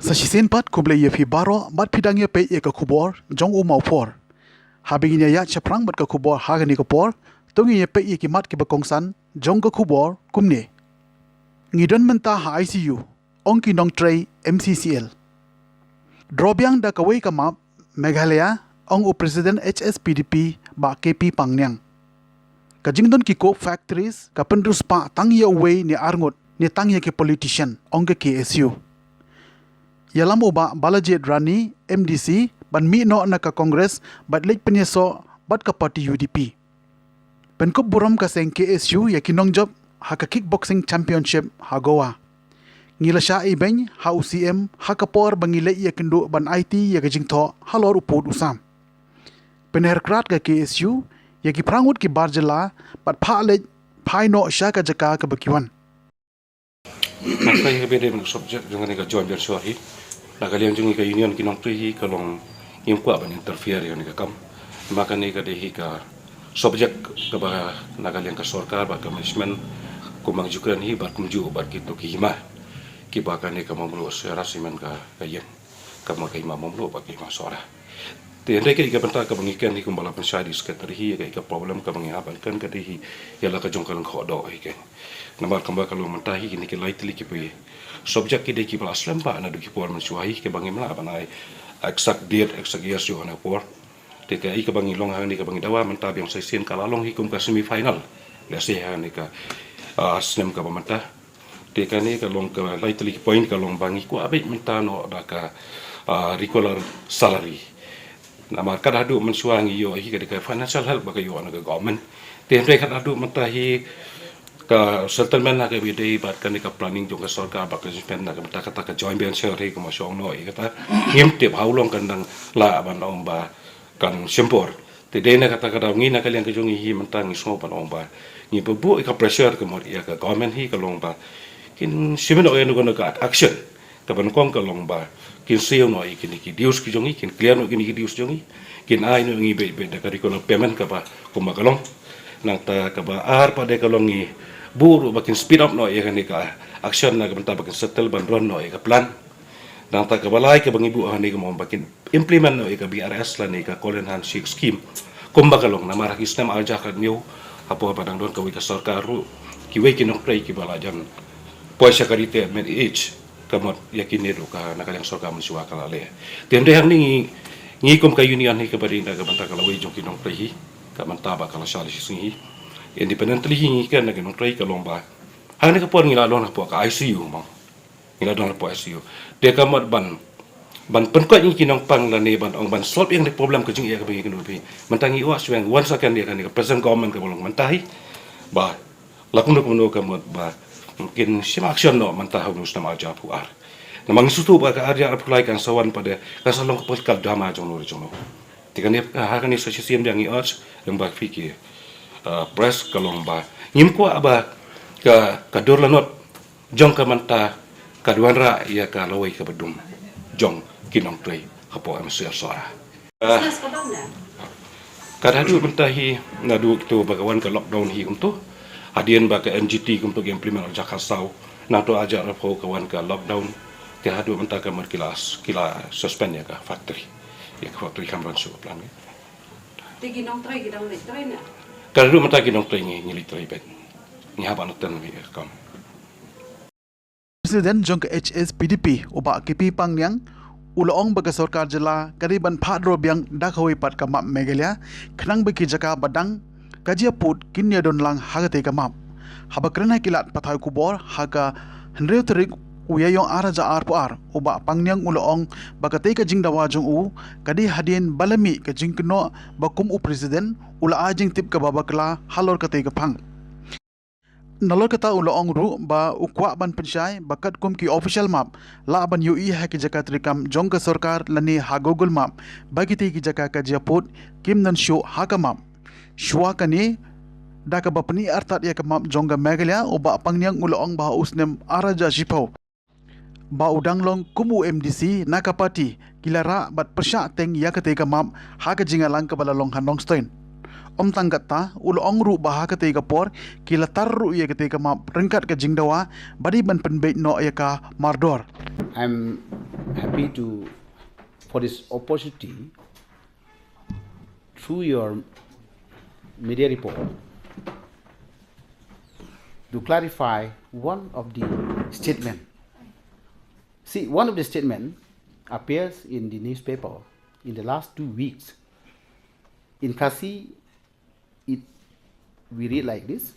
Sa sisin pat kuble ye phi baro bat phidang ye pe ye ka khubor jong u mau for habing ya chaprang bat ka khubor hagani ko por tongi ye pe ye ki mat ki ba kongsan jong ka khubor kumne ngidon menta ha ICU ongki nong tray MCCL drobyang da kawai ka map Meghalaya ong u president HSPDP ba KP Pangnyang kajingdon ki ko factories ka pendrus pa tang ye away ni arngot ni tang ye ki politician ong ka KSU Yalam uba Balajit Rani MDC ban mi no na ka Congress bat lek penyeso bat ka party UDP. Penkup buram ka seng KSU ya kinong job ha ka kickboxing championship ha Goa. Ngila sya ibeng ha UCM ha ka por bangile ya kindu ban IT ya ka jingtho halor upod usam. Penerkrat ka KSU ya ki prangut ki barjela bat pha lek phai no sya ka jaka ka bakiwan. Maka yang beda dengan subjek dengan yang join bersuari, nakalian jungi ke union kinong tuhi kalong imkuat ban interfere yang kam, maka ni kade hika subjek kepada nakalian ke sorkar ba ke management kumang jukan hi bar kumju bar kitu ki hima, ki bakan ni kamamlu serasimen ka kayen, kama ka hima mamlu ba ki hima sora. Tiada ke ika bentar ke bangikan hi kumbala pensyadi sekretari hi ke ika problem ke bangihaban kan kade hi ialah ke jongkalan khodo hi ke. Nampak kembali kalau mentahi ini ke lain telik kipi subjek kita kipi aslam pak na duki por mensuahi ke bangi mela banai eksak date eksak years yo na por tika i ke bangi long hang ni ke bangi dawa mentab yang sesin kalalong hikum ke semifinal lesi hang ni ke aslam ke pemantah tika ni ke long ke lain telik point ke long bangi ku abik mentano da ka regular salary nama kadadu mensuangi yo hi ke financial help baka yo na ke government tiada kadadu mentahi ka settlement nak ke bidai bat kan ka planning juga sorkar bak spend nak kata ka joint venture ri ko masong no kata ngim tip haulong kan dang la ban ong ba kan sempor te de na kata ka ngi na kalian ke jongi hi mentang so ban ong ba ngi bu ka pressure ke mor ya ka government hi ka long ba kin simen o no ka action ka ban kong ka long ba kin seo no kin ki dius ki jongi kin clear no kin ki dius jongi kin ai no ngi be da ka recall payment ka ba ko magalong nang ta ka ba ar pa de ka long ngi buru bakin speed up no ya kan ka action na benta bakin settle ban ron no ya plan dan tak balai ke bangibu hani ke mau bakin implement no ya BRS la ni ka Colin Handshake scheme kumba kalong na marah sistem aja kan new apa padang don ka wi ka sarkar ru ki we kinok pray ki balajan poisa karite med age kamot yakin ni ka nakalang sarkar mensuwa kalale tende hang ni ngikom ka union hi ka barinda ka benta kala we jong kinok pray ka mantaba kala shali singi independently hingi kan nak nong try ka lomba hang ni ka por ngila lon po ka ICU mo ngila don po ICU de ka mat ban penkwat ni kinong pang la ne ban ong ban solve yang problem ka jing ya ka bagi kan bi mentangi wa sweng once akan dia kan ka present government ka bolong mentahi ba lakun ko no ka mat ba mungkin sim action no mentah nus nama aja puar namang sutu ba ka arya apply kan sawan pada ka salong ka kal dama jong no tikan ni ha kan ni sa sim yang i arts yang ba fikir press kalong ba ngim ko aba ka dorlanot jong ka manta ka duanra ya ka lawai ka bedum jong kinong tray hapo am sir sora kada du mentahi nadu itu bagawan ka lockdown hi untuk hadian ba ka NGT untuk implement jakasau na to aja rapo kawan ka lockdown ti hadu menta ka markilas kila suspend ya ka factory kamran su plan ti kinong tray kidang tray na kalau dulu mata kinong tray ngi litray bet ni haba natan wi kam Presiden jong ke HSPDP uba KP Pangnyang uloong baga sarkar jela kariban phadro biang dakhoi pat ka map Meghalaya khnang beki jaka badang kajia put kinya don lang hagate ka map habakrena kilat pathai kubor haga hendreu terik uyayong araja ar uba Pangnyang uloong bagate ka jingdawa jong u kadi hadien balami ka jingkno bakum u presiden ula ajing tip ka babakla halor kate ka phang nalor kata uloong ru ba ukwa ban pensyai bakat kum ki official map la ban UI ha ki jaka trikam jong ka sarkar lani ha Google map bagi te ki jaka ka japut kim nan show ha ka map shwa kani da ka bapni artat ya ka map jong ka Meghalaya uba Pangnyang uloong ba usnem araja shipau ba udanglong kumu MDC nakapati kilara bat persya teng ya ka te ka map ha ka jingalang ka balalong hanong stein om tanggata ulo ong ru baha ketika por kila tarru ya ketika ma rengkat ke jingdawa badi ban penbeit no ya ka mardor. I'm happy to for this opportunity through your media report to clarify one of the statement. See, one of the statement appears in the newspaper in the last 2 weeks. In Kasi, we read like this: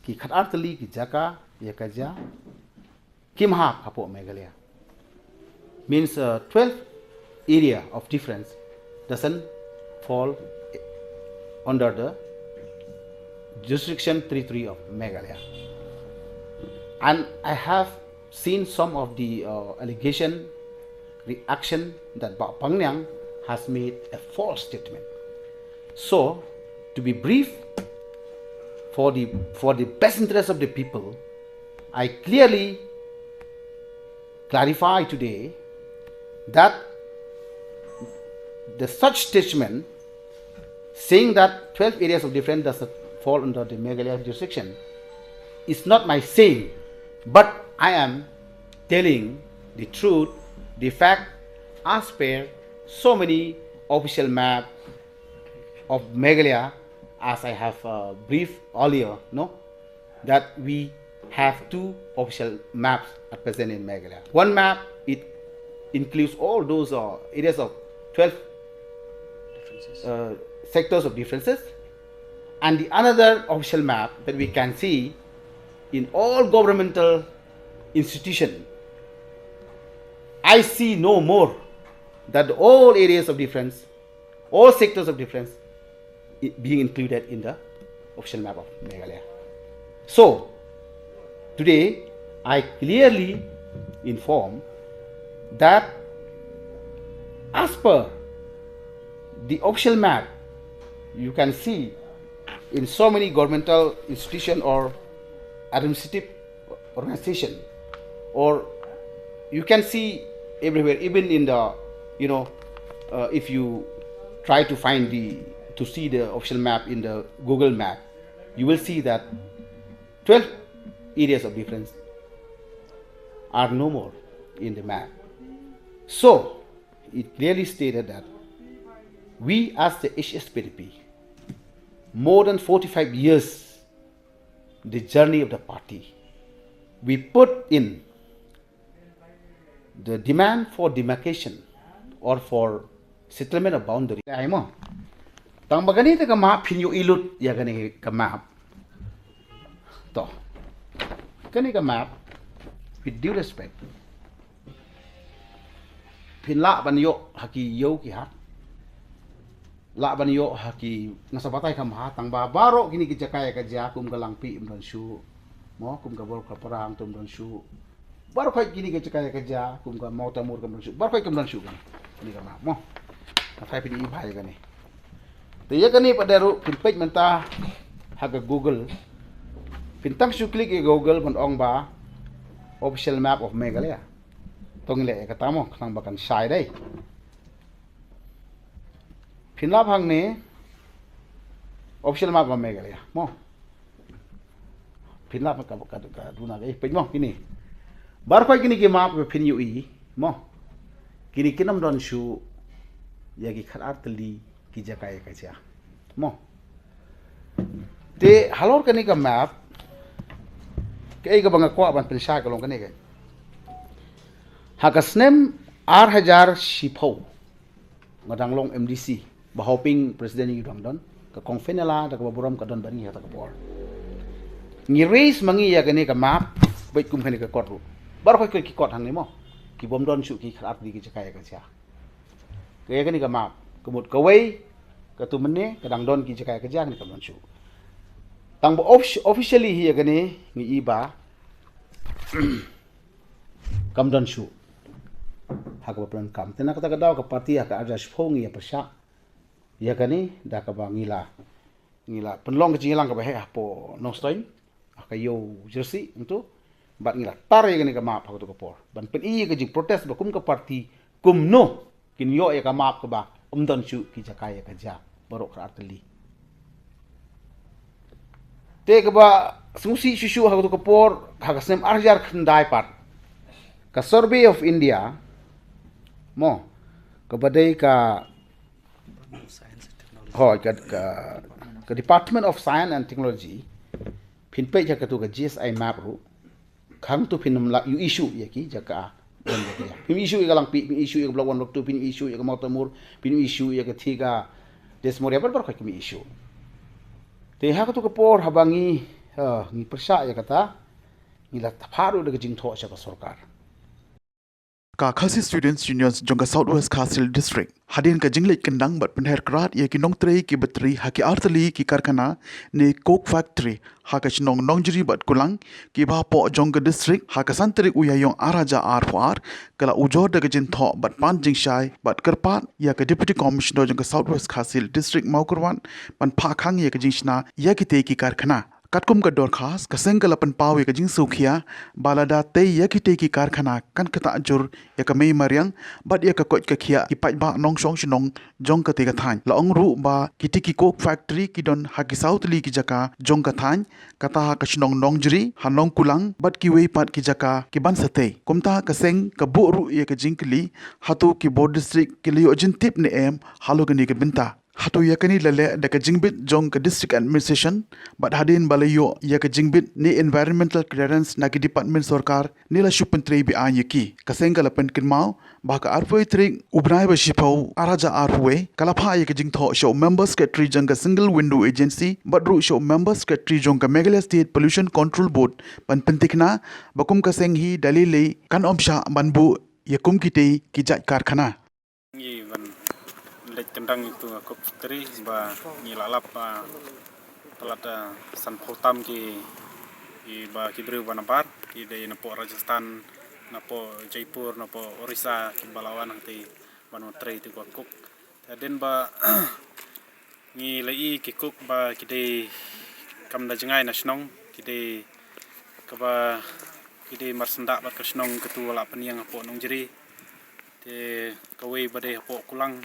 Ki khatartali ki jaka yakaja kimha kapo Meghalaya. Means 12 area of difference doesn't fall under the jurisdiction 33 of Meghalaya. And I have seen some of the allegation reaction that Pak Pangyang has made a false statement. So, to be brief, for the best interest of the people, I clearly clarify today that the such statement saying that 12 areas of difference does not fall under the Meghalaya jurisdiction is not my saying, but I am telling the truth, the fact, as per so many official map of Meghalaya, as I have briefed earlier, no, that we have 2 official maps at present in Meghalaya. One map, it includes all those areas of 12 sectors of differences, and the another official map that we can see in all governmental institutions. I see no more that all areas of difference, all sectors of difference being included in the official map of Meghalaya. So, today I clearly inform that as per the official map, you can see in so many governmental institution or administrative organization, or you can see everywhere, even in the, if you try to see the official map in the Google map, you will see that 12 areas of difference are no more in the map. So, it clearly stated that we as the HSPDP, more than 45 years, the journey of the party, we put in the demand for demarcation or for settlement of boundary. Tang bagani ta ka map pinyo ilut ya gani ka map. To. Kani ka map, with due respect, pinla banyo haki yo ki ha. La banyo haki nasabatay ka maha tang babaro gini kijakaya ka ja kum galangpi imdan shu. Mo kum ka bor ka parang tum dan shu. Baru kai gini kijakaya ka ja kum ka mau tamur kam dan shu. Baru kai kum dan shu kan. Ini ka map mo. Ka fai pidi ibhay gani. Tiya kani padaru pinpej menta haga Google. Pintang shu klik e Google man ong ba official map of Meghalaya. Tong le katamo nang bakan sai dai. Pinlap hang ni official map of Meghalaya. Mo. Pinlap ka duna gai pej mo kini. Bar koi kini ki map pin yu i mo. Kini kinam don shu yagi kharar tali ki jakaya ka cha mo te halor kani ka map ke ga banga ko ban pensa ka long kani ga hakasnem R1000 shipho ngadang long MDC ba hoping president ni dong don ka konfenela da ka boram ka don bani ha ta ka por ni raise mangi ya kani ka map bai kum kani ka kot ru bar ko ki kot hang ni mo ki bom don shu ki kharar di ki jakaya ka cha ke kani ka map kemut kawai ketumene kadang don ki jakai kejang ni kamon shu tang bo officially hi gani ni iba kam don shu hak ba plan kam tena kata kadaw ka parti ka ada shphong ya pasha ya gani da ka ba ngila penlong ke jingilang ka ba he po no stoin ka yo jersey untuk bat ngila tar ya gani ka map ha to ka por ban pen i ka jing protest ba kum ka parti kum no kin yo ya ka map ka ba don shu ki jakaya ka ja barok arteli te ka ba sungsi shishu ha to kapor ha ka sem arjar khandai pat ka survey of India mo ka badai ka ka Department of Science and Technology pin pe ja ka tu ka GSI map ru khang tu pin la you issue ya ki ja ka pin issue ka lang pin issue ka block 1 block 2 pin issue ka motamur pin issue ya ka thiga desmoria bar ka mi issue te ha ka tu ka por habangi ni persa ya kata ni la tharu de jing tho cha ka sarkar ka khasi students unions jong ka southwest Khasil district hadin ka jinglek kendang bat penher krat ye ki nong trei ki batri ha ki artali ki karkhana ne coke factory ha ka chnong nongjri bat kulang ki ba po jong ka district ha ka santri uyayong araja ar kala ujor de jin tho bat pan jing shai bat karpat ya ka deputy commissioner jong ka southwest Khasil district maukurwan pan pha khang ye ka jingshna ya ki te ki karkhana Katkum ka dorkhas kaseng kalapan pawi ka jing sukhiya balada te ya ki te ki karkhana kan kata ajur ya ka mei mariang bat ya ka kot ka khia ki pai ba nong song shinong jong ka te ka thain la ong ru ba ki ti ki coke factory ki don ha ki south li ki jaka jong ka thain kata ha ka shinong nong jri ha nong kulang bat ki wei pat ki jaka ki ban sate kumta kaseng ka bu ru ya ka jing kli hatu ki board district ki liyo jin tip ne em halu ka ni ka binta Hatu yakani lele da ka jingbit jong ka district administration but hadin balayo ya ka jingbit ni environmental clearance na ki department sarkar ni la shupentri bi an yaki kaseng kala pen kin mau ba ka arpoi trik ubnai ba shipau araja arwe kala pha ya ka jing tho show members secretary jong ka single window agency but ru show members secretary jong ka Meghalaya state pollution control board pan pentikna bakum ka seng hi dalile kan omsha banbu yakum kite ki jat karkhana lek kendang itu aku teri ba ni lalap ba telata san potam ki ba ki beri banabar ki de napo Rajasthan napo Jaipur napo Orissa ki balawan nanti banu teri itu aku den ba ni lai ki kuk ba ki de kam da jengai nasionong ki de ka ba ki de marsenda ba kasnong ketua la peniang apo nong jeri te kawe ba de apo kulang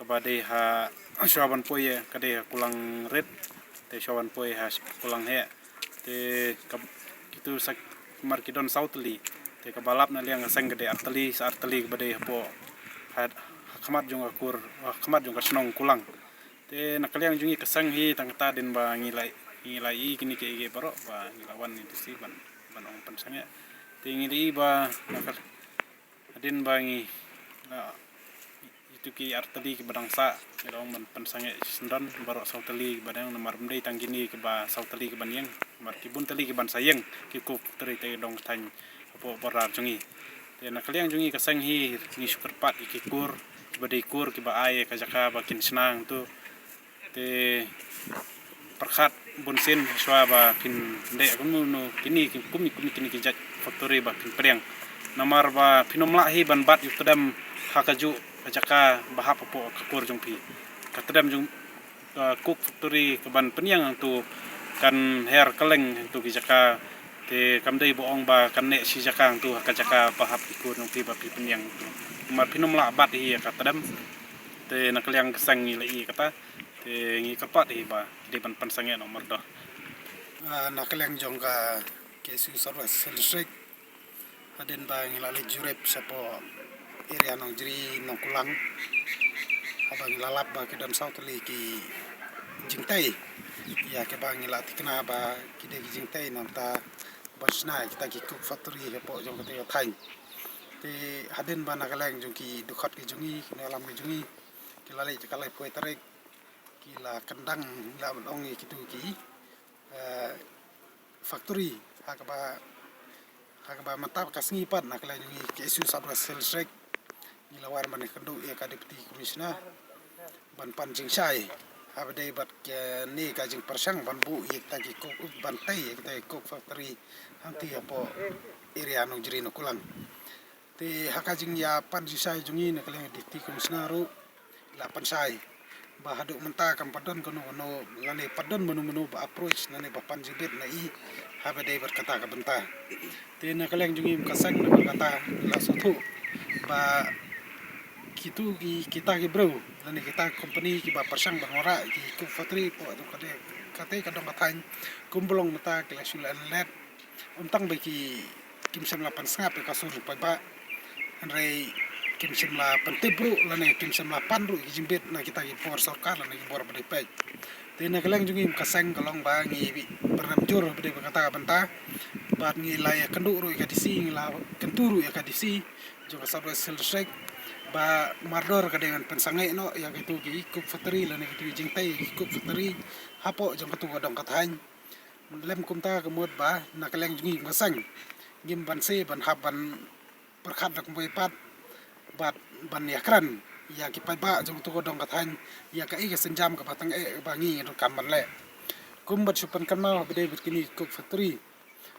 kabade ha shawan poye kade kulang red te shawan poye ha kulang he te kitu sak markidon southly te kabalap na liang sang kade artali sa artali kabade po ha khamat jong akur khamat jong kasnong kulang te nakaliang jungi kasang hi tangta den ba ngilai kini ke ge baro ba ngilawan itu si ban ong pansanga te ngili ba nakal adin ba ngi itu ki artali ki badangsa ngirong man pansange sendan barok sautali badang namar mdei tanggini ke ba sautali ke banyang mar kibun tali ke ban sayeng ki ku teri te dong tang apo barar jungi te nakaliang jungi kasang hi ni sukerpat ki kur badai kur ki ba ai ka jaka ba kin senang tu te perkhat bunsin swa ba kin de kunu kini kumi kini ki jat factory ba kin priang namar ba pinomla hi ban bat yu tedam hakaju kajaka bahap apo kakur jong pi katadam jong cook factory keban peniang tu kan hair keleng tu kijaka te kamdei boong ba kan ne si jaka tu kajaka bahap ikur jong pi ba pi peniang tu mar pinom la bat hi katadam te nakaliang kesang ngi kata te ngi kapat hi ba de ban pansange nomor do nakaliang jong ka kesu sarwas selesai aden ba ngilali jurep sapo area nong jeri nong kulang abang lalap ba ke dan sautli ki jingtai ya ke bang ila tikna ba ki de jingtai nong ta basna kita ki cook factory ke po jong ke thai te haden ba nakaleng jong ki dukhat ki jungi alam ki jungi ki lalai kalai poi tarik ki la kendang la ong ki tu ki factory hakaba mantap kasngi pat nakaleng jungi ke isu sabra selstrek nilawar man kendu ya ka deputy commissioner ban pan jing sai abdai bat ke ni ka jing persang ban bu yek ta ki kok ban tai yek ta kok factory hanti apo area no jeri no kulang te haka jing ya pan jing sai jungi na kale deputy commissioner ru la pan sai ba hadu menta kam padon kono no lale padon menu ba approach na ne ba pan jibet na i abdai bat kata ka benta te na kale jungi kasang na kata la sotu ba kitu kita ki bro dan kita company ki ba persang banora ki ku factory po adu kade kate kadong katany kumbolong mata kila sulan let untang bagi kim sem la pansngap ka sur pa ba anrei kim sem la pantebru lane kim sem la panru jimbet na kita ki por sarkar lane ki bor bade pe te na keleng jungi kaseng kalong ba ngi bi pernam jur bade kata banta bat ngi la ya kendu ru ka disi ngi la kenturu ya ka disi jo ka sabra sel shek ba mardor ka dengan pensangai no ya itu ki kuk factory lane ki jingtai kuk factory hapo jong katu kadong katany lem kumta kemud ba na keleng jungi kaseng gim ban se ban hab ban perkhat dak mbai pat bat ban yakran ya ki pai ba jong tu kodong kathan ya ka e senjam ka patang e bangi ro kam ban le kum bat supan kan ma bede bit kini cook factory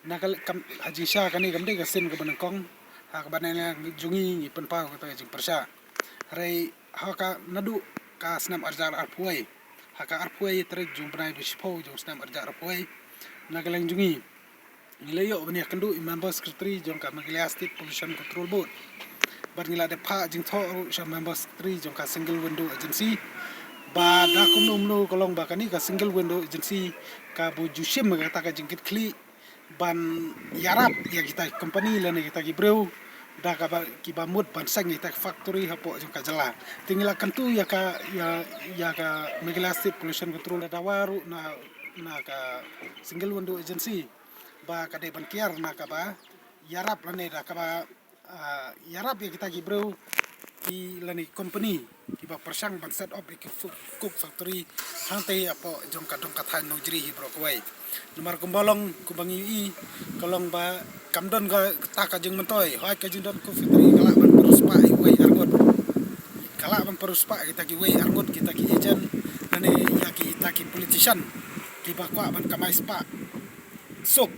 na kal kam haji sha kani gam de ka sen ka ban kong ha ka ban ne jungi ni pen pa ka ta jing persha rei ha ka nadu ka snam arjar arpuai ha ka arpuai tre jung brai bi spo jong snam arjar arpuai na kaleng jungi nilayo bani kandu member secretary jong ka Meghalaya State Pollution Control Board bar ngila de pha jing tho sa member secretary jong ka single window agency ba da kumnum no kolong ba kani ka single window agency ka bu jushim ka ta ka jingkit kli ban yarap ya kita company lane kita ki breu da ka ba ki ba mut ban sang kita factory hapo jong ka jala tingila kantu ya ka Meghalaya State Pollution Control da waru na ka single window agency ba kade ban kiar na ka ba yarap lane da ka ba yarap ya kita gibreu ki lani company ki ba persang ban set up ki cook factory hante apa jong ka dong kathan no jri hi bro kwai nomor kumbalong kumbangi i kolong ba kamdon ga ta ka jeng mentoi hoi ka jeng don cook factory kala ban peruspa i wei argot kala ban peruspa kita ki wei argot kita ki agent lani ya kita ki politician ki ba kwa ban kamai spa sok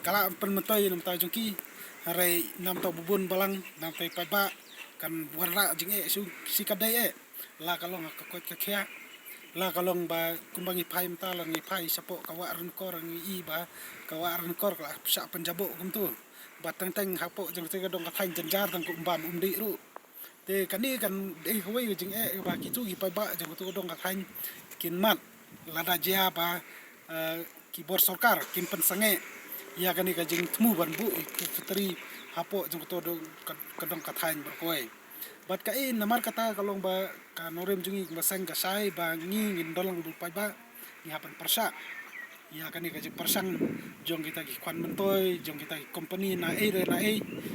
kala pen mentoi nam ta jongki harai nam ta bubun balang nam tai pa ba kan warna jing si kadai la kalong ka kot ka khia la kalong ba kumbangi phai mta la ngi phai sapo ka wa ran kor ngi i ba ka wa ran kor ka sa panjabo kum tu ba tang tang hapo jong te ka dong ka thain janjar tang kum bam di ru te kani kan dei khoi jing ba ki tu ki pa ba jong tu dong ka thain kin mat la da jia ba ki bor sarkar kin pensange ya kani ka jing tmu ban bu factory hapo jong to do kadong kathain berkoi bat ka in namar kata kalong ba ka norem jungi ba sang ka sai ba ngi ngin dolang bu pai ba ni hapan persa ya kani ka jing persang jong kita ki kwan mentoi jong kita ki company na e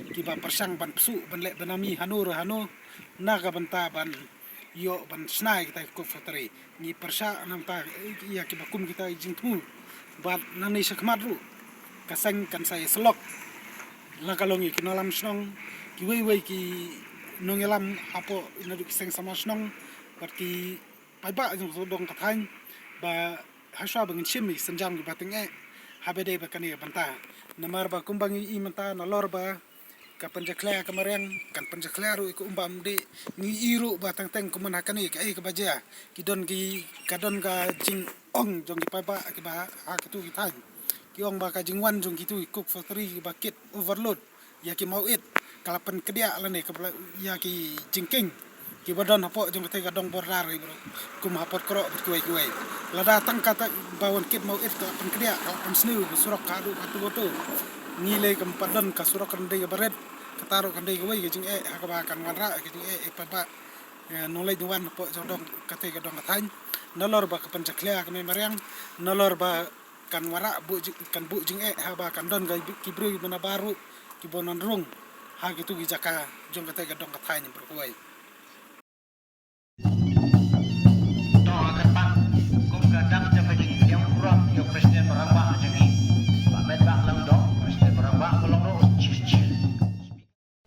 ki ba persang ban psu ban le banami hanu na ka banta ban yo ban snai kita ko factory ni persa nam ta ya ki ba kum kita jing tmu bat nani sakmat ru kasang kan saya selok la kalongi kinalam snong ki wei ki nongelam apo inadu kiseng sama snong berarti pai ba jong dong kathain ba haswa bangin chimi senjam ki bateng habede ba kani banta namar ba kumbangi i menta na lor ba ka panjakla kamareng kan panjakla ru ku umbam de ni iru ba tang teng kuman hakani ka ka baja ki don ki kadon ka jing ong jong ki pai ba ki ba ha kitu ki thain kiong ba ka jingwan jong gitu cook factory bakit overload ya ki mau it kalapan kedia lane ka ya ki jingking ki badon hapo jong te ka dong borar bro kum hapot kro kuai la datang kata bawon kit mau it ka pen kedia kalapan snu surok kadu katu ngile kam padon ka surok kan de baret kataro kan de kuai jing ha ka ba kan wanra ki jing pa ba nolai duan hapo jong dong kate ka dong kathain nolor ba ka panjaklia ka me mariang nolor ba kan wara bu kan bu jing ha ba kan don ga kibru bana baru kibonan rung ha gitu gi jaka jong kata ga dong kathain berkuai to akan pak kum gadang jaga jing yang kurang yo presiden meramba jangi pak met bak lang dong presiden meramba kolong ro cicil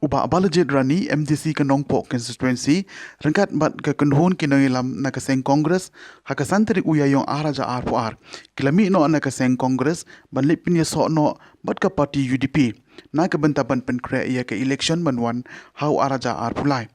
uba balajit rani MDC Kanongpo constituency rangkat bat ka kunhun kinangilam na kaseng congress hakasantri uyayong araja arpuar kilami no na kaseng congress banlip pinya so no bat ka party UDP na ka bentaban penkre ya ka election banwan hau araja arpulai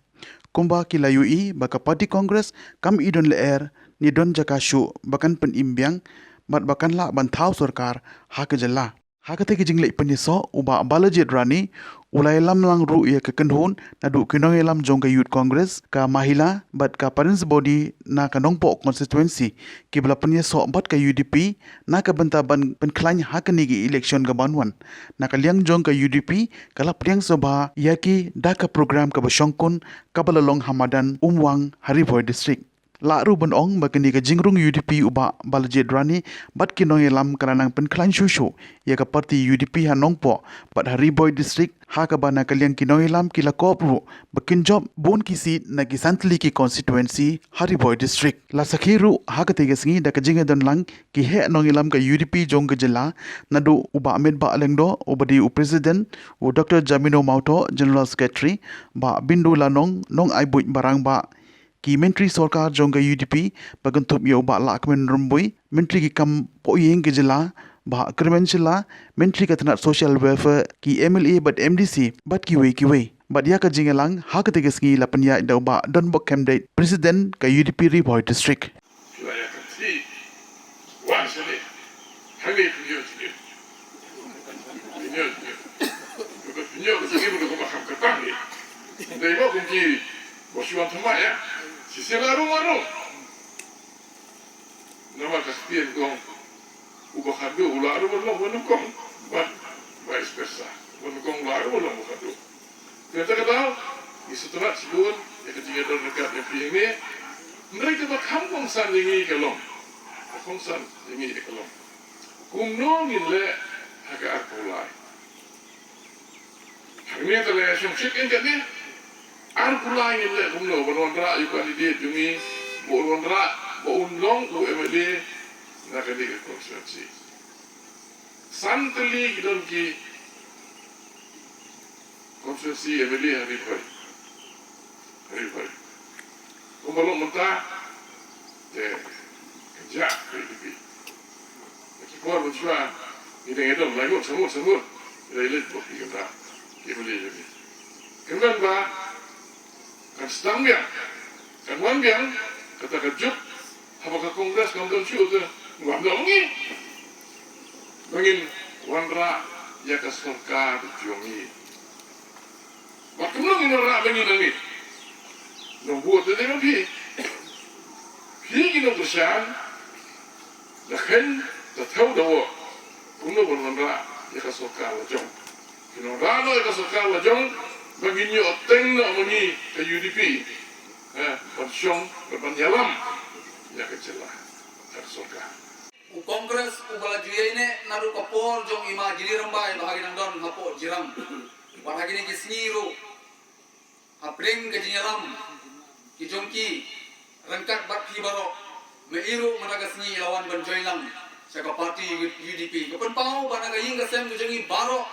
kumba kilayu i baka party congress kam idon leer ni don jakashu bakan pen imbyang bat bakan la ban thau sarkar ha ka jalla hakate ki jingle paniso uba balajit rani ulai lam lang ru ia ke kendhun na du kinong lam jong ka youth congress ka mahila bat ka parents body na ka nongpo constituency ki bla penya so bat ka UDP na ka banta ban penklany hakani gi election ga banwan na ka liang jong ka UDP kala priang sabha yaki da ka program ka basongkun ka balalong hamadan umwang hariboi district la ru ban ong bakani ka jingrung UDP uba baljet rani bat kinong lam karanang penklan shushu ya ka parti UDP hanongpo bat Hariboy district ha ka bana kalyang kinong lam kila kopru bakin job bon kisi na gisantli ki constituency Hariboy district la sakhiru ha ka tegesngi da ka jinga don lang ki he nong lam ka UDP jong ka jila nadu uba Ahmed ba alengdo ubadi u president u Dr Jamino Mauto general secretary ba bindu lanong nong aibuj barang ba ki menteri sarkar jongga UDP bagantup yo ba la kemen rumbui menteri ki kam poyeng ke jela ba kremenchila menteri ka tanat social welfare ki MLA but MDC but ki we but ya ka jingelang ha ka tegesngi la panya da ba don bok candidate president ka UDP Riboy district wilayah kecil, wah sini, hari punya sini, punya sini boleh kau makan ketang ni, dari mana kunci, bosiwan semua ya, sisi laru, nama kasihan kong, ubah kado, laru belum kong, vice versa, kong laru belum kado, ternyata kata, isu terat sebut, yang ketiga dalam dekat yang pilih ni. Mereka bakam kongsan ini kelong, kongsan ini kelong. Kumno ngile haga arpulai. Hari ini telah sumsit kan ni, arpulai ngile kumno berwandra yukan ide jungi, berwandra berundong bu MLA nak ada konstitusi. Santli kita ki konstitusi MLA hari baik. Kumbalong mentah, kerja PDP. Kepala bersua, ini lagu semut, ini buat kita, kita boleh jadi. Kemudian bah, kan sedang biang, kan wan biang, kata kejut, apakah kongres kantor ciu tu, buat dong ni, bangin wanra ya kesorka berjuangi. Waktu mana ini orang bangin lagi? Nunggu tu dia pergi. Pergi nak bersian. Lahkan tak tahu dah. Puno bermandra ia kasokal lajong. Kino rano ia kasokal lajong. Baginya oteng nak mengi ke UDP. Bersyong berpanjalam. Ia kecelah. Kasokal. U Kongres u balajuye ini naru kapor jong ima jiri rambai bahagi nangdon hapo jiram. Bahagi ni kisniru. Apring ke jinyalam. Kijongki rengkat bat hibaro meiru managasni lawan banjoilang saka parti UDP kapan pau banaga ying kasem kujongi baro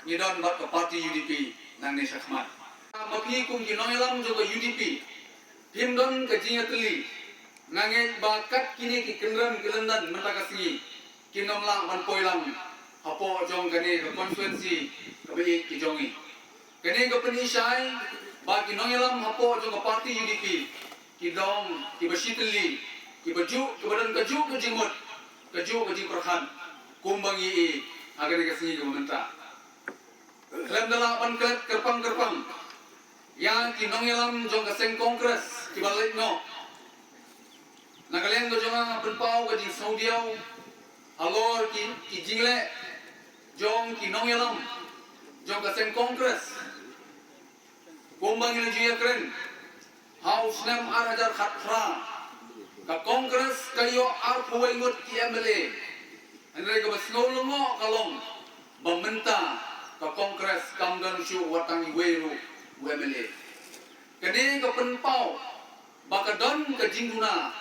ngidon bat ke parti UDP nang ni sakmat mapi kum ginoilang juga UDP pimdon ke jingatli nange bakat kini ki kendran kelendan managasni kinomla manpoilang hapo jong gane ke konstituensi kabe kijongi kene ke penisai bagi nongelam hapo jong parti UDP kidong kibasitli kibaju kebadan kaju kejimut kaju kejimperhan kumbangi agar kasih kementah dalam dalapan kerpang yang kinongelam jong kaseng kongres kibalik no nakalian ko jong penpau kejing saudiau alor ki jingle jong kinongelam jong kaseng kongres Kumbang ini juga keren. Haus nem arajar khatra. Ka kongres kayo arpuwengut ki MLA. Andre ka basnolongo kalong bamenta ka kongres kamdan syu watang weru MLA. Kani ka penpau bakadon ka jinguna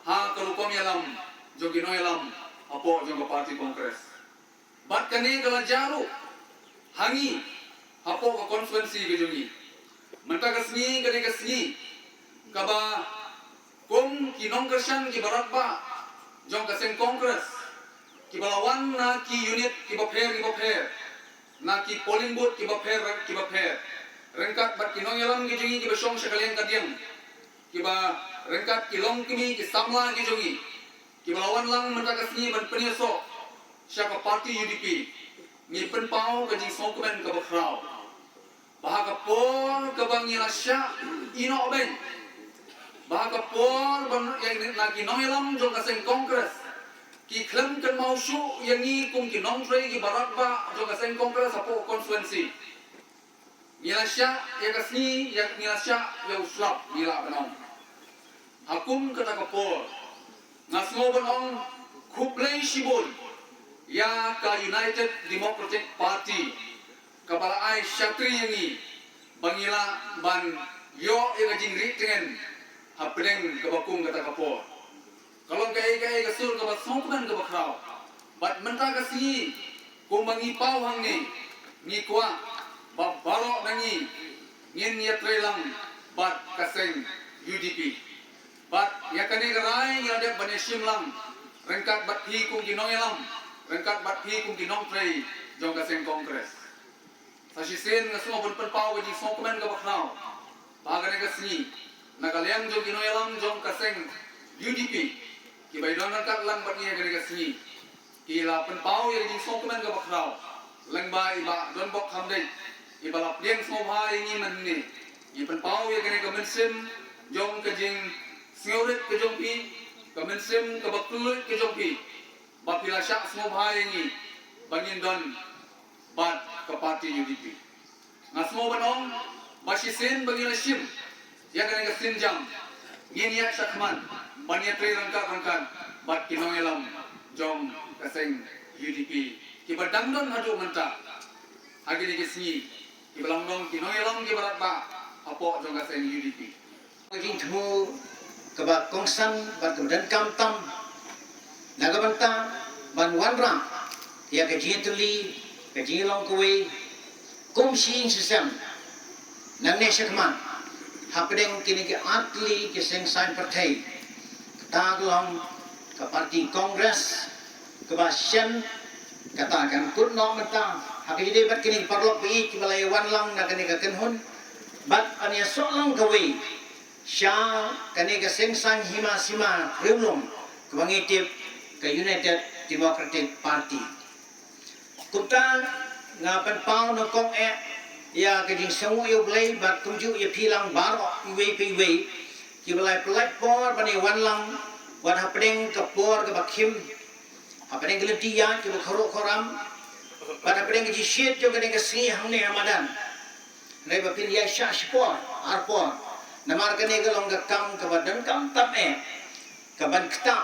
ha kalukom yalam joginoyalam apo jong parti kongres. Bat kani ka jaru hangi apo ka konstituensi ka jongi. Mentah kesni kene kesni kaba kum kinong kersan ki baratba jong kaseng kongres ki balawan na ki unit ki bapher na ki polling booth ki bapher rengkat bat kinong yalam ki jongi ki basong sekalian kadiang ki ba rengkat ki long kimi ki samla ki jongi ki balawan lang mentah kesni ban penyeso siapa parti UDP ni penpau ka jing songkemen ka bakrau Bahaga por kebangi Asia ino ben. Bahaga por yang lagi noilam jong kaseng kongres. Ki klem kan mau syu yang ni kum ki nong trei ki barat ba jong kaseng kongres apo konstituensi. Milasya ya kasni ya milasya ya uslap gila benong. Hakum kata kapor. Ngasmo benong kuplei shibul. Ya ka United Democratic Party. Kepala ai syatri yang ni bangila ban yo ega jingri dengan apeng kebakum kata kapor. Kalau kai kasur ke basongkan ke bakrau. Bat mentah kasih kum bangi pau hang ni kuat bab barok nangi ngin ya trelang bat kaseng UDP. Bat ya kani gerai ya ada banesim lang rengkat bat hi kum kinong elam rengkat bat hi kum kinong trei jong kaseng kongres. Sasisen ngasmo pun pau ke jing songkan ke bakrau. Bagane kasni nakaliang jong kinong elam jong kaseng UDP. Ki bai don kat lang bat ni ke kasni. Ki la pau ya jing songkan ke bakrau. Lang ba iba don bok ham dei. Iba lap liang smo bhai ni man ni. I pau ya ke mensim jong ke jing Singaurit ke jompi, kemensim ke baktulut ke jompi. Bapila syak semua bahaya ini, bangin don bat ke parti UDP. Ngasmo benong, basisin bagi lesim, yang kena kesin jam. Ngin yak syakman, banyak tri rangkat bat kinong elam, jom kaseng UDP. Kibadang don hadu mentah, hagi ni kesini, kibalang dong kinong elam kibarat ba, apok jom kaseng UDP. Jing temu keba kongsan ban kemudian kamtam naga banta ban wanra ya ke jitli ke jilong kuwi kum sing sesam nang ne syakman hapdeng kini ke atli ke seng sign partai taglong ke parti kongres ke basyan katakan kun no menta habi de bat kini parlok bi ke balai wanlang na kini ke kenhun bat ania solang kuwi Sya kani ke sengsang hima sima rimlum kebangitip ke United Democratic Party. Kumta ngapan pau no kong ya ke jing sangu yo blai bat kumju ya pilang baro iwe piwe ki balai pelai por bani wanlang wan hapdeng ke por ke bakim hapdeng ke letiya ki khoro khoram bat hapdeng ke jishit jo kani ke sing hamne amadan nei bapin ya sya spor arpor namar kani galong gakam ke badan kam tam ke ban kta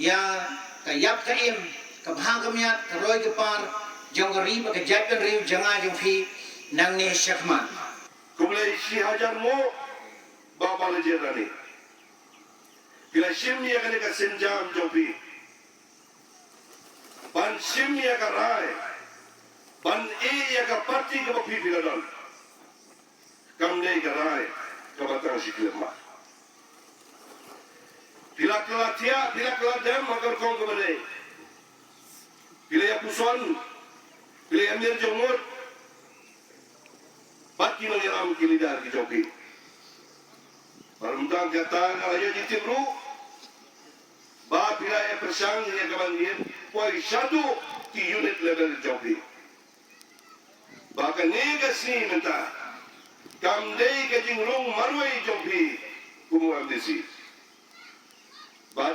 ya ke yap ke im ke bhagam yat ke roy ke par jong ri ke japan ri janga jong phi nang ne syakman kumlai si hajar mo baba le jerani bila sim ya kani ka senjam jopi ban sim ya ka rai ban ya ka parti ke bapi biladon kam ne ka rai kabatang sikilma bila kelatia bila keladem magar kong kebade bila ya puson bila ya mir jomot baki mengiram kilidar ki joki barumtang kata ayo jitimru ba bila ya persang ya kabangin poi satu ki unit level joki bahkan negasi mentah kamdei ke jingrung marwai jompi kumuam desi bat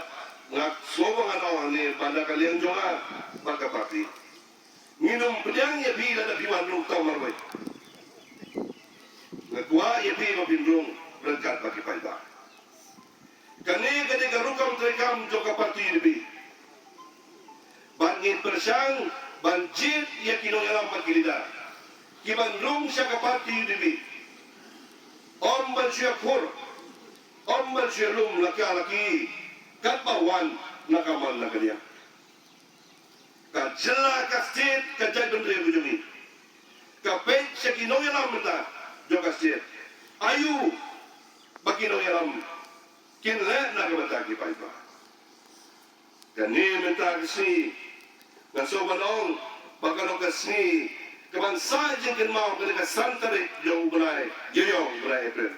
ngak sobong anawang ni pada kalian jonga baka parti minum pedang ya bila da piwan nuk tau marwai ngakwa ya pi mapindrung berangkat bagi paiba kani ketika rukam terekam joka parti ini bi bat ngin persang banjir ya kinong yalam bakilida kibandrung siya ka parti ini bi Om bersyukur pur, om bersyukur laki-laki, kat bawan nakaman nakalian. Kat jela kastit kajai bendera bujuni. Kapet sekinong yalam menta jo kastit. Ayu bakinong yalam kinle nakamata ki paipa. Kani menta kasi nasobanong bakanong kasi kaman sajin kin mau kena santari jauh berai jeyong berai April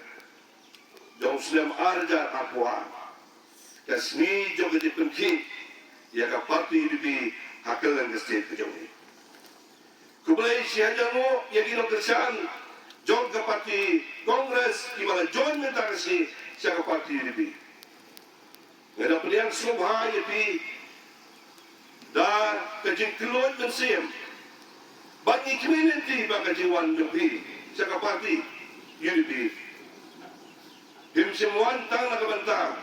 jauh sedang arjar apua kasni jauh kejip penting ya ka parti di hakal dan kesejahteraan kejauh ni kubelai siajamu ya kino kerjaan jong ke parti Kongres gimana join mentasi siapa parti UDP. Ngada pilihan semua UDP dah kajing keluar dan siam. Bagi community bagi jiwan UDP siapa parti UDP. Him semuan tang nak bantang.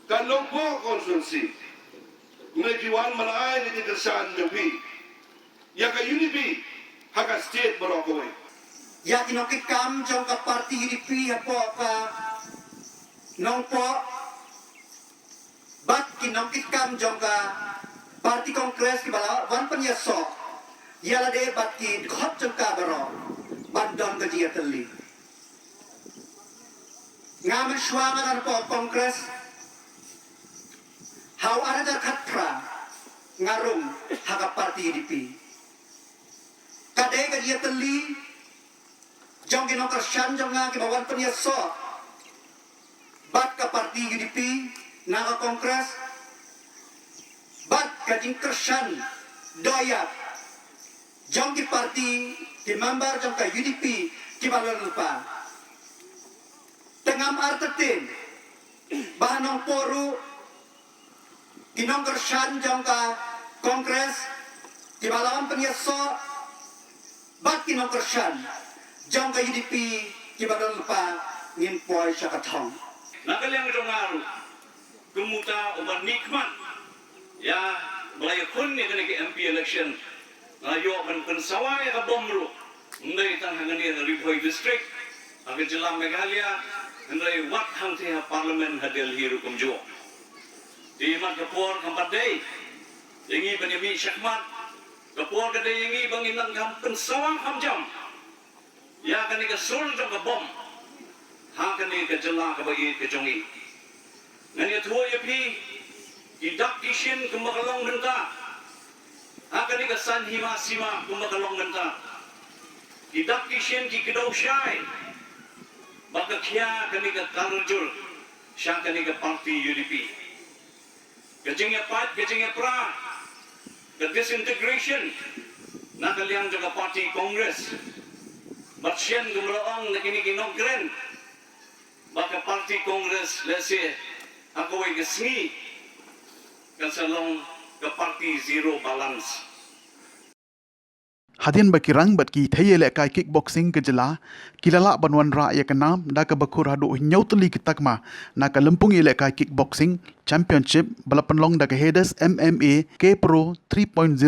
Kalau po konsulsi. Ngajiwan malay ni kesan UDP. Ya ka UDP haka state berokoi. Ya kinokit kam jong ka parti UDP hapo ka nong po bat kinokit kam jong ka parti Kongres ki bala wan penyeso yala de bat ki khot jong ka baro bandon ka jia teli ngam shwangan po Kongres how ada khatra ngarum haka parti UDP kade ka jia teli jong kinong kersyan jong nga kibawan penyeso bat ka parti UDP na ka Kongres bat ka jing kersyan doyak jong ki parti ki member jong ka UDP kibalon lupa tengam artetin bahanong poru kinong kersyan jong ka Kongres kibalawan penyeso bat kinong kersyan jong ka UDP kibalon lupa ngimpoy siya katong. Nakalyang dongaru kumuta uban nikmat ya balay kun ni kaniki MP election ngayo kan pensawai ka bomru ngai tang hangani Ribhoy district aga jila Meghalaya ngai wat hang te parliament hadel hiru kumjo di mat kapor kampadai yangi banyami syakmat kapor kadai yangi banginan kam pensawang hamjam ya kaniki sul jong ka bom hakani ka jala ka bai ka jongi ngani thuo ye phi idak kishin kumakalong genta hakani ka san hima sima kumakalong genta idak kishin ki kedau syai baka khia kani ka karjul syakani ka parti UDP kajingya pat kajingya pra ka disintegration nakaliang jaga parti Kongres Batsyan gumroong na kinikinogren baka parti Kongres lese ako ay kasngi kasalong ka parti zero balance. Hadian bakirang bat ki thayele kai kickboxing ke jela kilala banwan ra ya kanam da ka bakur hadu nyautli kitakma na ka lempung ile kai kickboxing championship balapan long da ka hedes MMA K Pro 3.0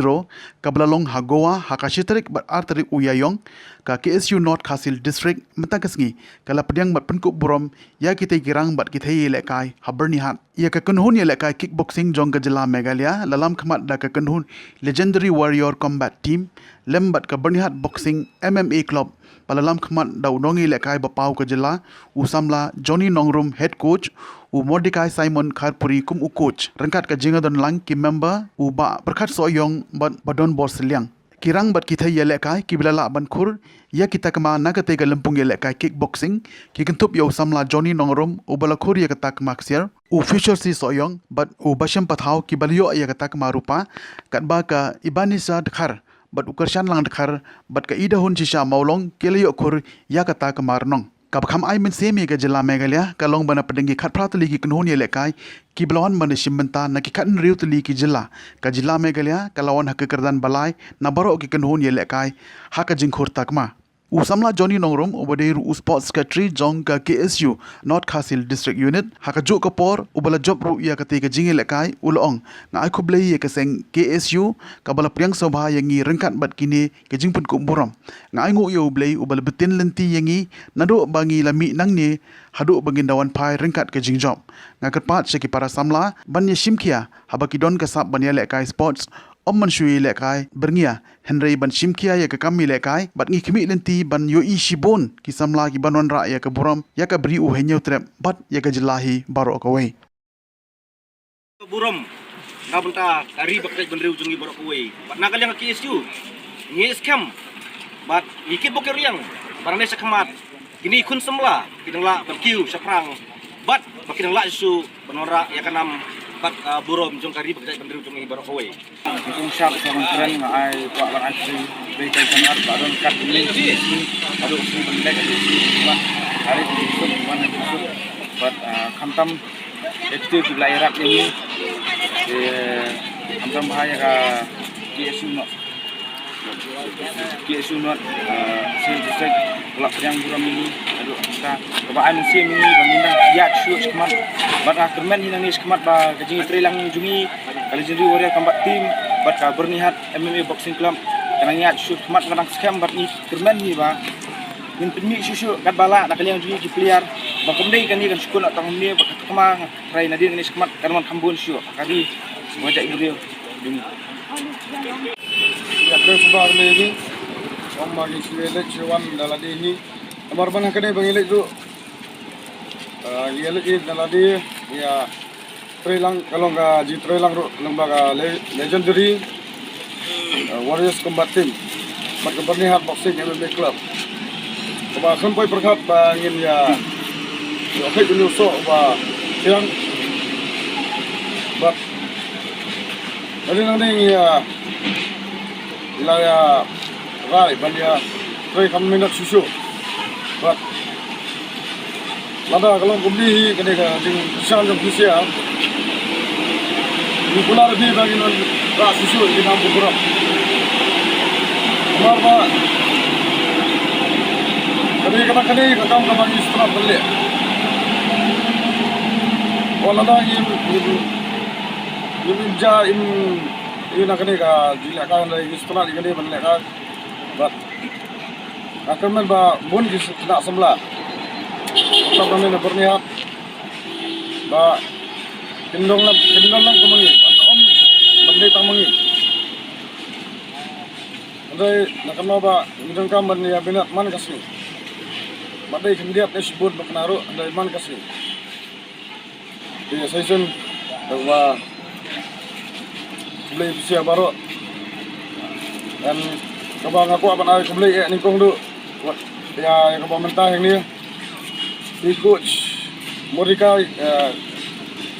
ka balalong hagoa hakashitrik bat arteri uyayong ka KSU North Khasil district matakasngi kala pediang bat penkup burom ya kita girang bat ki thayele kai haberni hat ya ka kenhun ile kai kickboxing jong ka jela Meghalaya lalam khamat da ka kenhun legendary warrior combat team lembat ka bernihat boxing MMA club palalam khmat dau nongi lekai bapau ka jela usamla Johnny Nongrum head coach u Mordecai Simon Kharpuri kum u coach rangkat ka jingadon lang ki member u ba berkat soyong bat badon bos liang kirang bat kita ye lekai ki bilala ban khur ya kita kama nagate ka lempung ye lekai kickboxing ki kentup yo samla Johnny Nongrum u balakhur ya kata kamaksier u future si soyong bat u basham pathau ki balyo ya kata kamarupa katba ka ibanisa dakhar bat ukarsyan lang dakhar bat ka idahun sisha maulong kelayo khur ya kata kamarnong kabkham ai men semi ka jela Meghalaya kalong bana pedengi khat pratli ki knhon ye lekai ki blawan man shimmenta na ki khatn riutli ki jela ka jela Meghalaya kalawan hak kerdan balai na baro ki knhon ye lekai hak jingkhur takma usamla Johnny Nongrum obade ru sports secretary jong ka KSU North Khasil district unit hakajo kapor ubala job ru ya kate ka jingi lekai ulong nga ai khublei ye ka seng KSU kabala priang sobha yangi rengkat bat kini ke jingpun ku buram nga ai ngu yo blei ubala betin lenti yangi nado bangi lami nangni hadu bangin dawan pai rengkat ke jing job nga katpat seki para samla banye shimkia habaki don ka sap banya lekai sports Omman shui lekai berngia Henry ban shimkia ya ka kami lekai bat ngi kimi lenti ban yo i shibon ki samla ki banon ra ya ka buram ya ka bri u henyo trep bat ya ka jelahi baro ka wei buram ngabenta dari bakret benriu jungi baro ka wei bat nakal yang KSU ngi scam bat ikit boker yang barane sakmat kini kun semla kidangla berkiu saprang bat bakidangla isu banora ya kanam bat burom jong kari bakal bandru jong ibarat kowe. Kung siya sa mga tren nga ay kuwan ay si Bacon Sangat, baron kat ini, aduh si bendek di sini, hari di sini, mana di sini, buat kamtam itu kibla Iraq ini, kamtam bahaya ka KSU not, si pelak yang buram ini, aduh kita kebaan si ini, bangina yak shoot kemat, buat kermen hinang ni kemat bah kejing trilang jungi, kali jadi warrior combat team. Bat ka bernihat MMA boxing club kanang ya shoot mat kanang scam bat ni kermen ni ba in pemi susu kat bala nak kalian juga player ba kemdai kan ni kan sukun atau ni ba kama try na din ni skmat kan man kambun syu kadi wajak video ding ya terus ba ni om magi silek chuan dala di ni amar ban kane bangilek tu yelek ni dala di ya Trelang kalau nggak di Trelang lembaga legendary Warriors Combat Team berkebernihat boxing MMA Club. Coba sampai berkat bangin ya oke dulu so ba yang bat jadi nanti ya wilayah Rai banyak Rai kami minat susu bat lada kalau kembali kena dengan kesal yang bisa ini pula lebih bagi non ras susu di dalam program. Kenapa? Kali ketemu kami istirahat balik. Walau dah ini jah ini nak kene ka jilakan dari istirahat ini balik kan. But akan melba bun di nak sebelah. Kita kami nak berniat ba kendong lang kumangi om bandai tamangi andai nakama ba kendong kam ban ya binat man kasih bandai kendiat disebut baknaru andai man kasih ya season bahwa beli sia baru dan kabang aku apa nak beli ni kong du ya kabang mentah yang ni di coach Morika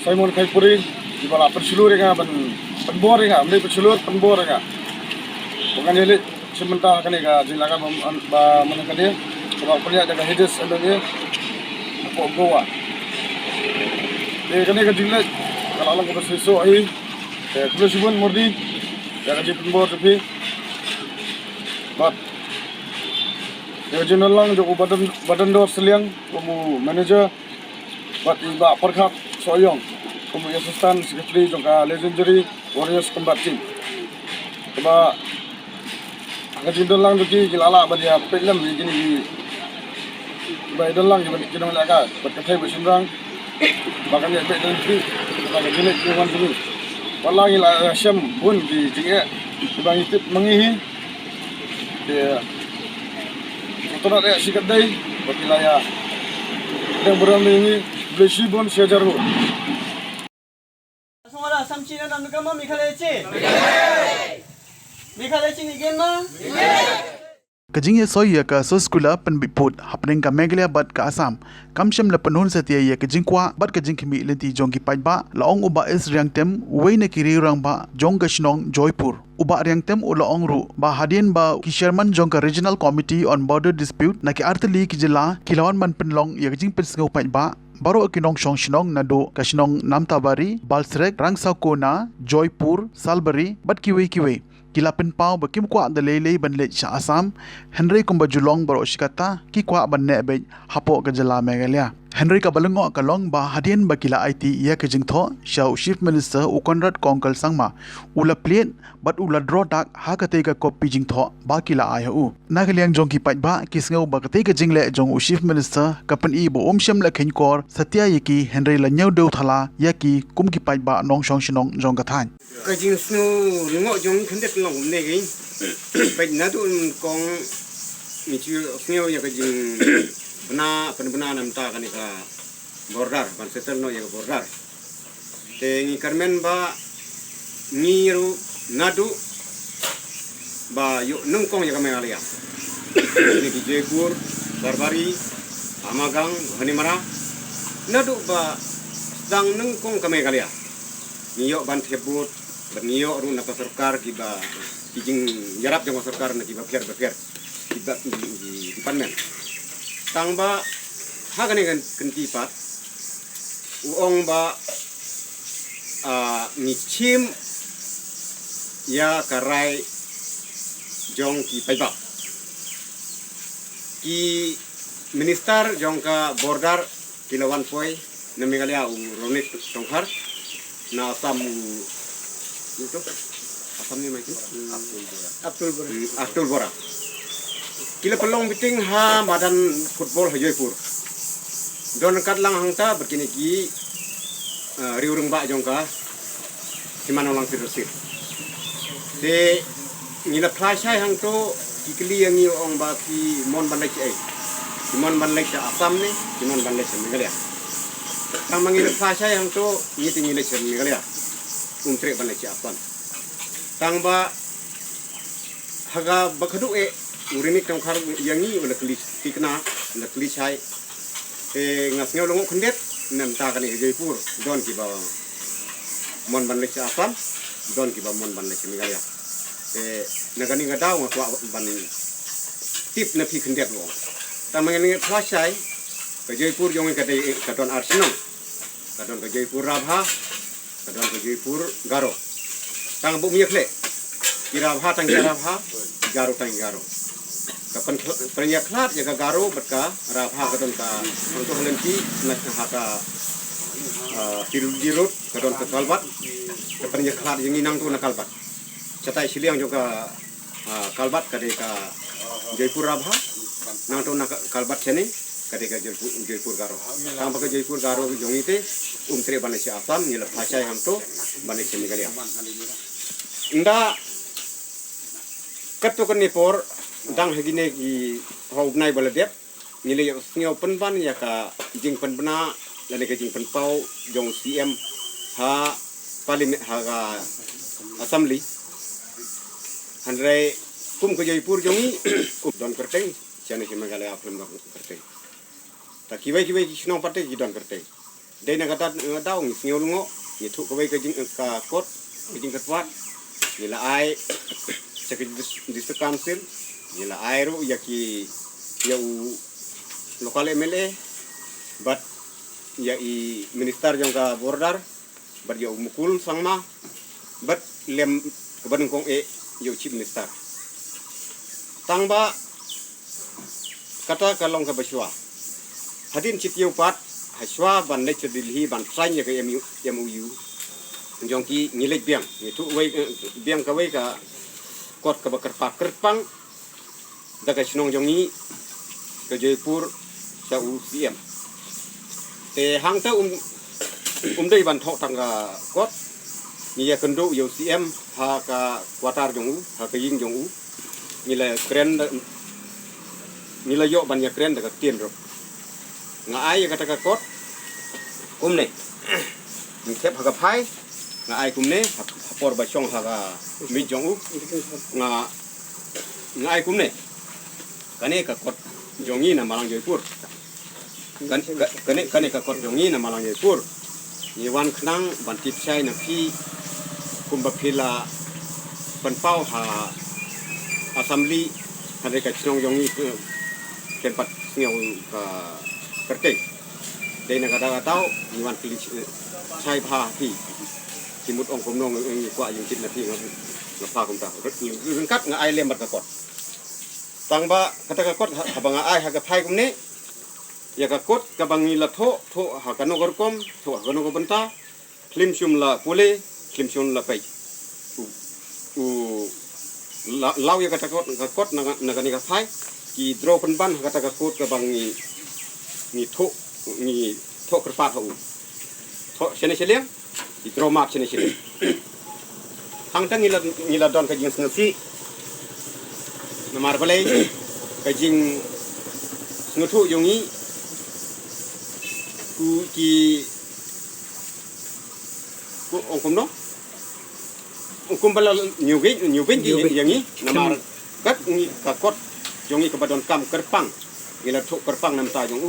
Simon Kaipuri di bawah pensulur yang penbor yang beli pensulur penbor yang bukan jadi sementara kan yang jilakan menekan dia sebab perlihat jaga hedges ada dia apa goa dia kan yang jilat kalau orang kita sesuatu ini kalau Simon Mordi jaga jadi penbor tapi but dia jenol lang joko badan dor seliang kamu manager but iba perkap soyong kamu assistant secretary jongka legendary Warriors Combat Team coba agak jenol lang joki kilala badia film begini iba jenol lang kita melaka berkata bersendrang bahkan ya dan tri bahkan jenis dengan sini walau ila syam pun di jingga bang itu mengihi dia Tuna dia sikat day, berwilayah yang berani ini Blesibon Sejarwo. Semua samci dan mereka mau Mikhaleci. Mikhaleci ni gema. Kajing ya soy ya ka so skula penbiput hapning ka meglia bat ka Assam kamsham la penhun setia ya kajing kwa bat kajing kimi lenti jong ki pajba laong uba is riang tem wei na kiri rang ba jong ka shnong Joypur uba riang tem ula ong ru ba hadien ba ki chairman jong ka regional committee on border dispute na ki artli ki jila kilawan man penlong ya kajing pensngau pajba baru kinong shong shnong nado ka shnong namtabari balsrek rangsau kona Joypur salbari bat kiwei kila penpau bakim kwa da lele ban le cha Assam Henry kumba julong baro shikata ki kwa ban ne be hapo ka jala megalia Henry ka balengo ka long ba hadien ba kila IT ya ka jingtho shau chief minister Ukonrad Kongkal sangma ula plate bat ula draw dak ha ka te ka copy jingtho ba kila ayu nagaliang jong ki pat ba kisngau ba ka te ka jingle jong chief minister ka pen i bo omsham la khen kor satya yaki Henry la nyau do thala yaki kum ki pat ba nong shong shinong jong ka than cái chuyện snow ngõ giống khấn đất lòng này cái bệnh nó tụi con mình chưa nghe ya cái chuyện pernah nam ta kan ka border ban settle no ya border te ngi Carmen ba ngiru nadu ba yo nung kong ya kamelia ni di Jaipur Barbari Amagang Hanimara nadu ba dang nung kong kamelia niyo ban tebut niyo ru na sarkar giba kijing yarap jong sarkar na giba pier giba di department tangba hagane kan kentipat uong ba ni chim ya karai jong ki paiba ki minister jong ka border kilawan poi na mengalia romit tongkar na asam itu asam ni mai Abdul Bora kila pelong biting ha madan football Hajoipur don kat lang hangta berkini ki riurung ba jong ka simano lang sir de ngila plasai hang to kikli yang ong ba ki mon ban lek ki mon ban lek asam ni ki mon ban lek mengalia tang mangila plasai hang to ngiti ngile mengalia tre ban lek apan tang ba haga bakhadu urimik tong khar yangi wala klis tikna na klisai ngasnyo longo khendet nam ta kan Jaipur don ki ba mon ban lek asam don ki ba mon ban lek mengalia nagani ngadaw ngwa ban tip na pi khendet lo tamang plasai ke Jaipur yong ka don arsenal kadon ke Jaipur Rabha kadon ke Jaipur Garo tang bu miyak le Rabha tang Rabha Garo tang Garo kapan pernyak klat ya Garo berka Rabha kadon ka untuk lenti nak haka dirut kadon ke Kalbat pernyak klat yang inang tu nak Kalbat catai siliang juga Kalbat kadeka Jaipur Rabha nang tu nak Kalbat sini kadeka Jaipur Garo tang pakai Jaipur Garo jong ite tre banasi asam ni lapasai ham to banasi migalia inda kato kan nipor dang hagine ki haubnai baladep nile yo snyo penban ya ka jing penbena lane ka jing penpau jong CM ha parliament ha ka assembly handrai kum ke Jaipur jongi don kerteng chane ki megale apun don kerteng ta kiwai ki sno pate ki don kerteng dei na kata daung snyo lungo ni thu ko ke jing ka kot jing katwat nila ai district council nila airu yaki yau lokal MLA bat ya i minister jong ka border bat yau mukul sangma bat lem keban kong yau chief minister tangba kata kalong ka baswa hadin chit yau pat haswa ban le chadilhi ban train ya ka MOU jong ki ngilek biang itu wei biang ka wei ka kot ka bakar kerpang daga sinong jongi ke Jaipur sa UCM te hang ta dei ban thok tangga kot ni ya kendo UCM ha ka kwatar jongu ha ka ying jongu ni la kren ni la yo ban ya kren daga tien ro nga ai ka ta ka kot ne ni thep ha ka phai nga ai ne por ba chong ha ka mi jongu nga ai ne kane ka kot jongi na malang Jaipur kane ka kot jongi na malang Jaipur ni wan knang ban tip chai na phi kumba phila penpau ha assembly hade ka chnong jongi tempat ngau ka kerteng dei na ka tau ni wan pili chai pha thi kimut ong komnong kwa yung chit na thi na pha kum ta ringkat nga ai lembat ka kot tangba kata ka kot habang ai ha ka phai kum ne ya ka kot ka bangi la tho ha ka no gorkom tho ha no go banta klim shum la pule klim shum la pai u law ya kata kot na ka ni ka phai ki dro penban kata ka kot ka bangi ni tho kerpat ho tho sene seleng di dro map sene seleng hang tang ngila don ka jing snasi namar balai kajing ngutu yongi ku ki ku ongkom no ongkom bala nyugen yangi namar kat ngi kakot yongi kabadon kam kerpang ngila thuk kerpang nam ta jong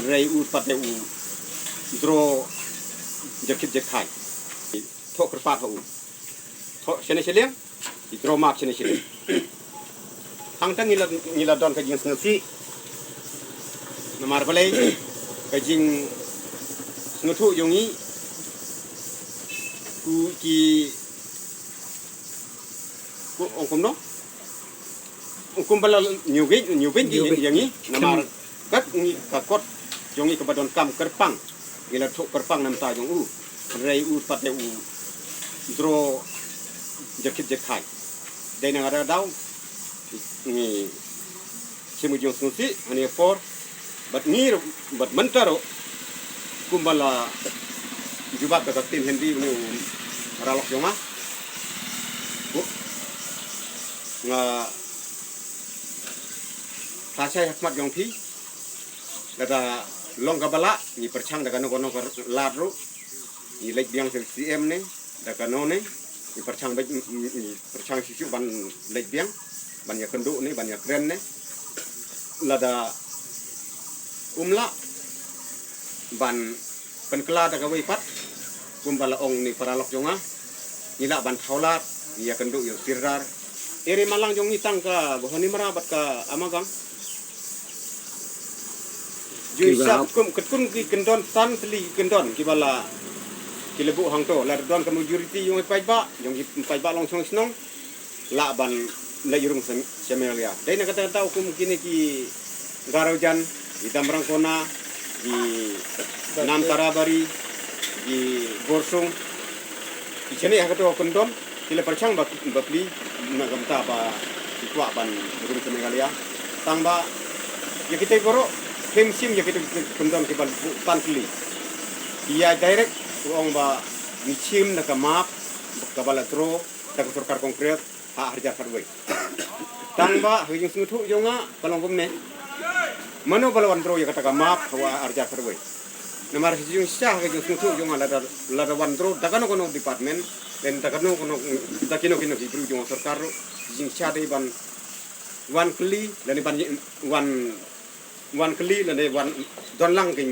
rei u pate u dro jakit jekai thok kerpat ho thok chene cheliang di tromak chene cheliang hang tang ngila don ka jing snusi namar balai ka jing snutu yongi ku ki ku ongkom no ongkom bala nyubin ki yangi namar kat ngi ka kot yongi ka badon kam kerpang ngila thok kerpang nam ta yong rei pat u dro jakit jekai dai nang ada daw ni semu jong snusi ani for bat ngir bat mentaro kumbala jubat ka tim hendi nu ralok yonga nga tasai hakmat yong pi lada long kabala ni perchang daga no kono ladro ni lek biang sel CM ne daga no ne ni perchang sisu ban lek biang ban ya kendu ne ban ya kren ne lada umla ban penkela daga wipat kumbala ong ni paralok jonga ni la ban thaulat ni ya kendu yo sirar ere malang jong ni tangka bohoni marabat ka amagang Juisa kum ki kendon san seli kendon ki bala ki lebu hang to la don ka majority yung pai ba long song snong la ban la yurung semelia dai na kata tau kum kini ki garaujan di Damrang Kona di Nam Tarabari di Borsong ki chene ya kato kendon ki le perchang bapli na gamta ba ki kwa ban yurung semelia tangba ya kita goro sim ya kita kendon ke bal tankli iya direct uang ba michim na ka map ka bala tro ta sarkar konkret ha harja karwe tang ba hujung smutu jonga balong gomne mano balawan tro ya kata ka map wa harja karwe namar hujung sah hujung smutu jonga lada wan tro daga no kono department dan daga no kono dakino kino ki bru jonga sarkar hujung sah dei ban wan kli dan ban wan keli na de wan don lang ke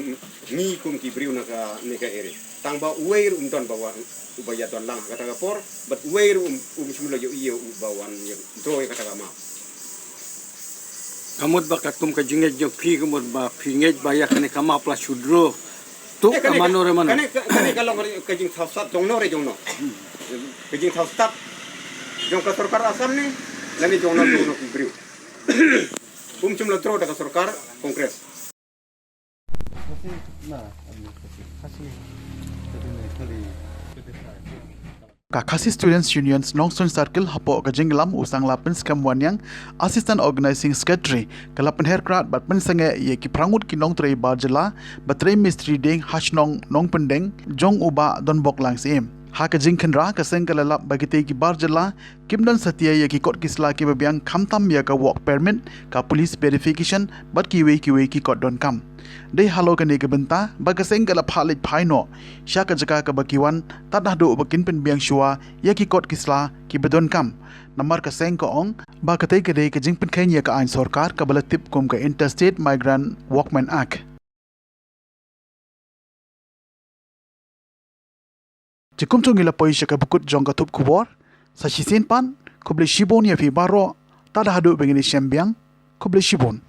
ni kum ki briu na ka ni ka ere tang ba uwer don bawa ubaya don lang kata ka por but uwer simula yo iyo bawan yo do kata ka ma kamot ba ka kum ka jingej yo ki kamot ba pingej ba ya kane kama pla sudro tu amano re mano kane kalau ka jing thasat jongno re jongno ka jing thasat jong ka sarkar asam ni lani jongno ki briu simula tro daga sarkar kongres Kakasi Students Unions Nongson Circle hapo ka jinglam usang lapin skam wanyang Assistant Organizing Secretary kalapan herkrat bat pensange ye ki prangut ki nong trei barjala batrei mistri ding hashnong nong pendeng jong uba don bok lang sim ha ka jingkhan ra ka seng kalala bagite ki barjala kimdan satya ye ki kot kisla ki babyang khamtam ya ka work permit ka police verification bat ki we ki kot don kam dei halo ka ne ka benta baga seng kala phalit phaino sha ka jaka ka bakiwan tadah do bakin pen biang shua ye ki kot kisla ki bedon kam namar ka seng ko ong ba ka tei ka dei ka jingpen khain ya ka ain sarkar ka bala tip kum ka Interstate Migrant Workmen Act Cikum chung ila poisha ka bukut jong ka tup kubor sa shisin pan kuble shibon ya fi baro tada hadu begini shembiang kuble shibon